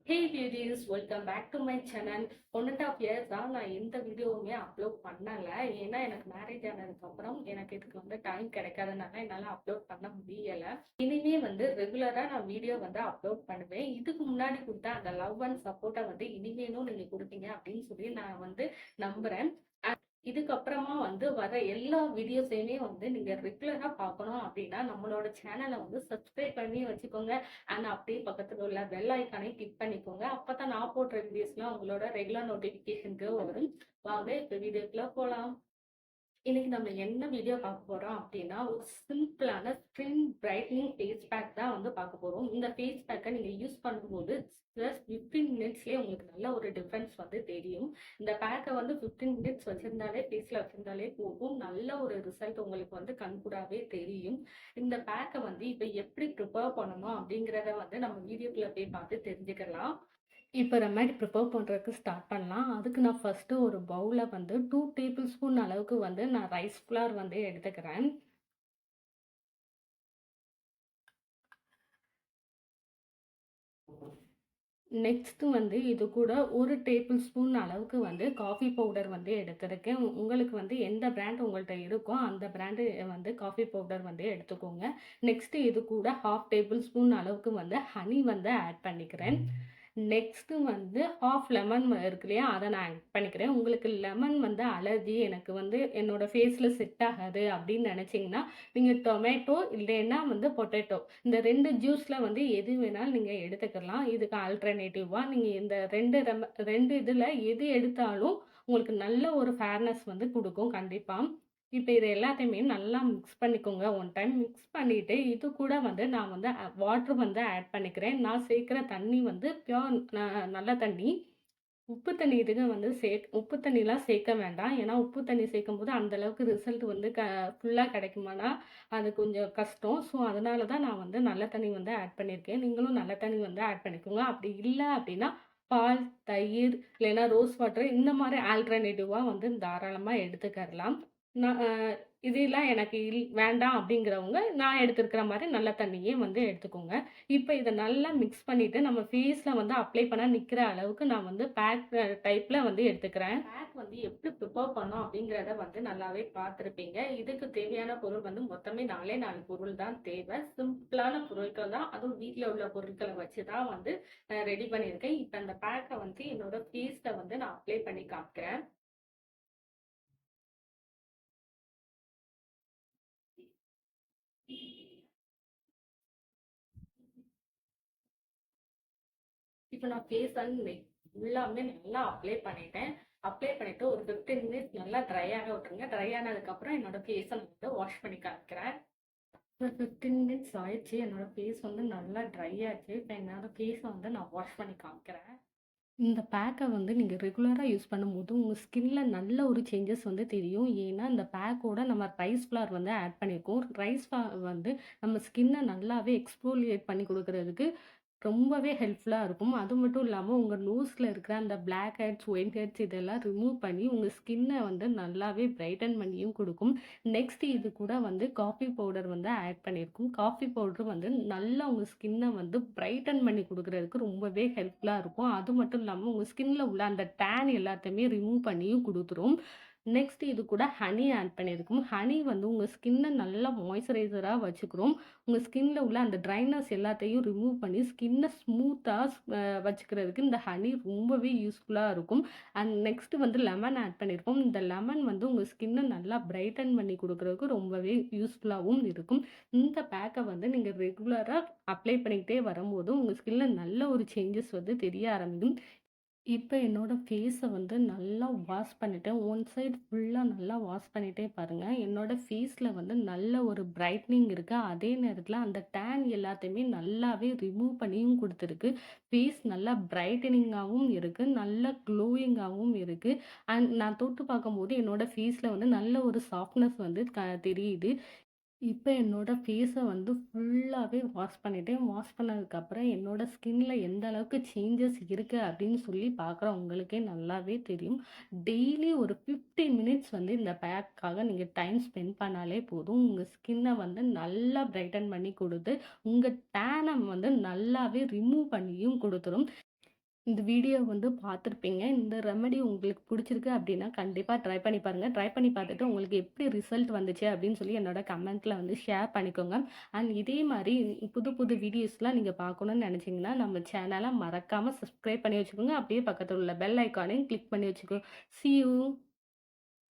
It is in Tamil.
Hey beauties, welcome back to my channel. 1.5 years தான் நான் எந்த வீடியோவுமே அப்லோட் பண்ணல. ஏன்னா எனக்கு மேரேஜ் ஆனதுக்கப்புறம் எனக்கு இதுக்கு டைம் கிடைக்காதனால என்னால் அப்லோட் பண்ண முடியலை. இனிமே ரெகுலராக நான் வீடியோ அப்லோட் பண்ணுவேன். இதுக்கு முன்னாடி கொடுத்த அந்த லவ் அண்ட் சப்போர்ட்டை இனிமேலும் நீங்கள் கொடுப்பீங்க அப்படின்னு சொல்லி நான் நம்புகிறேன். இதுக்கப்புறமா வர எல்லா வீடியோஸையுமே நீங்க ரெகுலரா பார்க்கணும் அப்படின்னா நம்மளோட சேனலை சப்ஸ்கிரைப் பண்ணி வச்சுக்கோங்க. அண்ட் அப்படியே பக்கத்துல உள்ள பெல் ஐக்கானை கிளிக் பண்ணிக்கோங்க. அப்பதான் நான் போடுற வீடியோஸ்லாம் உங்களோட ரெகுலர் நோட்டிபிகேஷனுக்கு வரும். வாங்க இப்ப வீடியோக்குள்ள போலாம். இன்னைக்கு நம்ம என்ன வீடியோ பார்க்க போறோம் அப்படின்னா, ஒரு சிம்பிளான ஸ்கின் பிரைட்னிங் ஃபேஸ் பேக் தான் பார்க்க போறோம். இந்த ஃபேஸ் பேக்கை நீங்க யூஸ் பண்ணும்போது ஜஸ்ட் 15 மினிட்ஸ்லயே உங்களுக்கு நல்ல ஒரு டிஃபரன்ஸ் தெரியும். இந்த பேக்கை 15 மினிட்ஸ் வச்சிருந்தாலே ஃபேஸ்ல வச்சிருந்தாலே போதும், நல்ல ஒரு ரிசல்ட் உங்களுக்கு கண்கூடாவே தெரியும். இந்த பேக்கை இப்ப எப்படி ப்ரிப்பேர் பண்ணணும் அப்படிங்கிறத நம்ம வீடியோக்குள்ள போய் பார்த்து தெரிஞ்சுக்கலாம். இப்போ ரெமெடி ப்ரிப்பேர் பண்ணுறதுக்கு ஸ்டார்ட் பண்ணலாம். அதுக்கு நான் ஃபஸ்ட்டு ஒரு பவுலில் 2 டேபிள் ஸ்பூன் அளவுக்கு நான் ரைஸ் ஃப்ளார் எடுத்துக்கிறேன். நெக்ஸ்ட்டு இது கூட 1 டேபிள் ஸ்பூன் அளவுக்கு காஃபி பவுடர் எடுத்திருக்கேன். உங்களுக்கு எந்த பிராண்ட் உங்கள்கிட்ட இருக்கோ அந்த பிராண்டு காஃபி பவுடர் எடுத்துக்கோங்க. நெக்ஸ்ட்டு இது கூட 1/2 டேபிள் ஸ்பூன் அளவுக்கு ஹனி ஆட் பண்ணிக்கிறேன். நெக்ஸ்ட்டு 1/2 லெமன் இருக்கு இல்லையா, அதை நான் ஆட் பண்ணிக்கிறேன். உங்களுக்கு லெமன் அலர்ஜி, எனக்கு என்னோட ஃபேஸில் செட் ஆகாது அப்படின்னு நினச்சிங்கன்னா நீங்கள் டொமேட்டோ இல்லைன்னா பொட்டேட்டோ, இந்த 2 ஜூஸில் எது வேணாலும் நீங்கள் எடுத்துக்கலாம். இதுக்கு ஆல்டர்னேட்டிவாக நீங்கள் இந்த 2 இதில் எது எடுத்தாலும் உங்களுக்கு நல்ல ஒரு ஃபேர்னஸ் கொடுக்கும் கண்டிப்பாக. இப்போ இது எல்லாத்தையுமே நல்லா மிக்ஸ் பண்ணிக்கோங்க. ஒன் டைம் மிக்ஸ் பண்ணிவிட்டு இது கூட நான் வாட்ரு ஆட் பண்ணிக்கிறேன். நான் சேர்க்குற தண்ணி பியோர் நல்ல தண்ணி. உப்பு தண்ணி இதுக்கு உப்பு தண்ணிலாம் சேர்க்க வேண்டாம். ஏன்னா உப்பு தண்ணி சேர்க்கும்போது அந்தளவுக்கு ரிசல்ட் ஃபுல்லாக கிடைக்குமானா அது கொஞ்சம் கஷ்டம். ஸோ அதனால தான் நான் நல்ல தண்ணி ஆட் பண்ணியிருக்கேன். நீங்களும் நல்ல தண்ணி ஆட் பண்ணிக்கோங்க. அப்படி இல்லை அப்படின்னா பால், தயிர் இல்லைன்னா ரோஸ் வாட்டர் இந்த மாதிரி ஆல்டர்னேட்டிவாக தாராளமாக எடுத்துக்கலாம். நான் இதெல்லாம் எனக்கு வேண்டாம் அப்படிங்கிறவங்க நான் எடுத்துருக்கிற மாதிரி நல்ல தண்ணியே எடுத்துக்கோங்க. இப்போ இதை நல்லா மிக்ஸ் பண்ணிவிட்டு நம்ம ஃபேஸில் அப்ளை பண்ண நிற்கிற அளவுக்கு நான் பேக் டைப்பில் எடுத்துக்கிறேன். பேக் எப்படி ப்ரிப்பேர் பண்ணோம் அப்படிங்கிறத நல்லாவே பார்த்துருப்பீங்க. இதுக்கு தேவையான பொருள் மொத்தமே 4 பொருள் தான் தேவை. சிம்பிளான பொருட்கள் தான், அதுவும் வீட்டில் உள்ள பொருட்களை வச்சு தான் ரெடி பண்ணியிருக்கேன். இப்போ அந்த பேக்கை என்னோட ஃபேஸில் நான் அப்ளை பண்ணி காமிக்கிறேன். இப்போ நான் ஃபேஸ் அண்ட் நெக் ஃபுல்லாமே நல்லா அப்ளை பண்ணிட்டேன். அப்ளை பண்ணிட்டு ஒரு 15 மினிட்ஸ் நல்லா ட்ரை ஆக விட்டுருங்க. ட்ரை ஆனதுக்கப்புறம் என்னோட ஃபேஸை வாஷ் பண்ணி காமிக்கிறேன். இப்போ 15 மினிட்ஸ் ஆயிடுச்சு. என்னோட ஃபேஸ் நல்லா ட்ரை ஆச்சு. இப்போ என்னோட ஃபேஸை நான் வாஷ் பண்ணி காமிக்கிறேன். இந்த பேக்கை நீங்கள் ரெகுலராக யூஸ் பண்ணும்போது உங்கள் ஸ்கின்ல நல்ல ஒரு சேஞ்சஸ் தெரியும். ஏன்னா இந்த பேக்கோட நம்ம ரைஸ் ஃப்ளார் ஆட் பண்ணியிருக்கோம். ரைஸ் ஃப்ளார் நம்ம ஸ்கின்னை நல்லாவே எக்ஸ்ஃபோலியேட் பண்ணி கொடுக்கறதுக்கு ரொம்பவே ஹெல்ப்ஃபுல்லாக இருக்கும். அது மட்டும் இல்லாமல் உங்கள் நோஸில் இருக்கிற அந்த பிளாக் ஹெட்ஸ், ஒயிட் ஹெட்ஸ் இதெல்லாம் ரிமூவ் பண்ணி உங்கள் ஸ்கின்னை நல்லாவே பிரைட்டன் பண்ணியும் கொடுக்கும். நெக்ஸ்ட் இது கூட காஃபி பவுடர் ஆட் பண்ணியிருக்கும். காஃபி பவுடர் நல்லா உங்கள் ஸ்கின்னை பிரைட்டன் பண்ணி கொடுக்கறதுக்கு ரொம்பவே ஹெல்ப்ஃபுல்லாக இருக்கும். அது மட்டும் இல்லாமல் உங்கள் ஸ்கின்ல உள்ள அந்த டேன் எல்லாத்தையுமே ரிமூவ் பண்ணியும் கொடுத்துரும். நெக்ஸ்ட் இது கூட ஹனி ஆட் பண்ணியிருக்கும். ஹனி உங்கள் ஸ்கின்னை நல்லா மாய்ஸ்சரைசராக வச்சுக்கிறோம். உங்கள் ஸ்கின்ல உள்ள அந்த ட்ரைனஸ் எல்லாத்தையும் ரிமூவ் பண்ணி ஸ்கின்னை ஸ்மூத்தாக வச்சுக்கிறதுக்கு இந்த ஹனி ரொம்பவே யூஸ்ஃபுல்லாக இருக்கும். அண்ட் நெக்ஸ்ட் லெமன் ஆட் பண்ணியிருக்கோம். இந்த லெமன் உங்கள் ஸ்கின்னை நல்லா பிரைட்டன் பண்ணி கொடுக்குறதுக்கு ரொம்பவே யூஸ்ஃபுல்லாகவும் இருக்கும். இந்த பேக்கை நீங்கள் ரெகுலராக அப்ளை பண்ணிக்கிட்டே வரும்போது உங்கள் ஸ்கின்ல நல்ல ஒரு சேஞ்சஸ் தெரிய ஆரம்பிக்கும். இப்போ என்னோட ஃபேஸை நல்லா வாஷ் பண்ணிட்டேன். ஒன் சைடு ஃபுல்லாக நல்லா வாஷ் பண்ணிட்டே பாருங்கள். என்னோட ஃபேஸில் நல்ல ஒரு பிரைட்னிங் இருக்குது. அதே நேரத்தில் அந்த டேன் எல்லாத்தையுமே நல்லாவே ரிமூவ் பண்ணியும் கொடுத்துருக்கு. ஃபேஸ் நல்லா பிரைட்டனிங்காகவும் இருக்குது, நல்ல க்ளோயிங்காகவும் இருக்குது. அண்ட் நான் தொட்டு பார்க்கும்போது என்னோட ஃபேஸில் நல்ல ஒரு சாஃப்ட்னஸ் தெரியுது. இப்போ என்னோட ஃபேஸை ஃபுல்லாகவே வாஷ் பண்ணிட்டேன். வாஷ் பண்ணதுக்கப்புறம் என்னோட ஸ்கின்ல எந்த அளவுக்கு சேஞ்சஸ் இருக்குது அப்படின்னு சொல்லி பார்க்குறவங்களுக்கே நல்லாவே தெரியும். டெய்லி ஒரு 15 மினிட்ஸ் இந்த பேக்காக நீங்கள் டைம் ஸ்பெண்ட் பண்ணாலே போதும். உங்கள் ஸ்கின்னை நல்லா பிரைட்டன் பண்ணி கொடுத்து உங்கள் டேனை நல்லாவே ரிமூவ் பண்ணியும் கொடுத்துரும். இந்த வீடியோ வந்து பார்த்துருப்பீங்க. இந்த ரெமெடி உங்களுக்கு பிடிச்சிருக்கு அப்டின்னா, கண்டிப்பா ட்ரை பண்ணி பாருங்க. ட்ரை பண்ணி பார்த்துட்டு உங்களுக்கு எப்படி ரிசல்ட் வந்துச்சு அப்டின்னு சொல்லி என்னோட கமெண்ட்ல வந்து ஷேர் பண்ணிக்கோங்க. அண்ட் இதே மாரி புது புது வீடியோஸ்லாம் நீங்க பார்க்கணும்னு நெனச்சீங்கன்னா, நம்ம சேனல மறக்காம சப்ஸ்கிரைப் பண்ணி வச்சுக்கோங்க. அப்படியே பக்கத்துல உள்ள பெல் ஐகானையும் கிளிக் பண்ணி வச்சுக்கோ. See you.